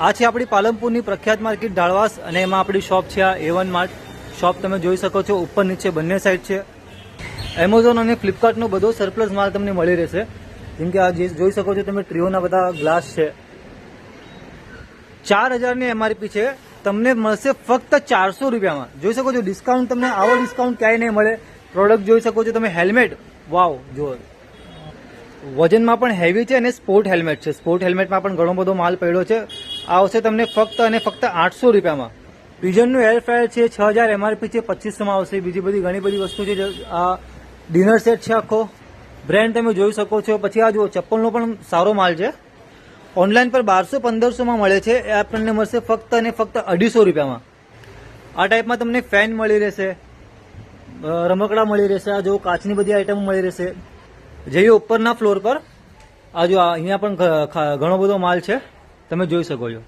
આ છે આપણી પાલનપુરની પ્રખ્યાત માર્કેટ ઢાળવાસ અને એમાં આપણી શોપ છે આ A1 માર્ટ શોપ તમે જોઈ શકો છો ઉપર નીચે બંને સાઈડ છે. એમેઝોન અને ફ્લિપકાર્ટનો બધો સરપ્લસ માલ તમને મળી રહેશે. જેમ કે આ જે જોઈ શકો છો તમે ટ્રીઓના બધા ગ્લાસ છે 4000ની MRP છે, તમને મળશે ફક્ત 400 રૂપિયામાં. જોઈ શકો છો ડિસ્કાઉન્ટ, તમને આવો ડિસ્કાઉન્ટ ક્યાંય નહીં મળે. પ્રોડક્ટ જોઈ શકો છો તમે. હેલ્મેટ વાવ, જો વજનમાં પણ હેવી છે અને સ્પોર્ટ હેલ્મેટ છે. સ્પોર્ટ હેલ્મેટમાં પણ ઘણો બધો માલ પડ્યો છે. આ આવશે તમને ફક્ત અને ફક્ત 800 રૂપિયામાં. પિજનનું એર ફ્રાયર છે 6000 MRP છે, 2500માં આવશે. બીજી બધી ઘણી બધી વસ્તુ છે. આ ડિનર સેટ છે આખો, બ્રેન્ડ તમે જોઈ શકો છો. પછી આ જુઓ ચપ્પલનો પણ સારો માલ છે. ઓનલાઈન પર 1200-1500માં મળે છે, એ આપણને મળશે ફક્ત અને ફક્ત 250 રૂપિયામાં. આ ટાઈપમાં તમને ફેન મળી રહેશે, રમકડા મળી રહેશે. આ જો કાચની બધી આઈટમો મળી રહેશે. જઈએ ઉપરના ફ્લોર પર. આ જો અહીંયા પણ ઘણો બધો માલ છે, તમે જોઈ શકો છો.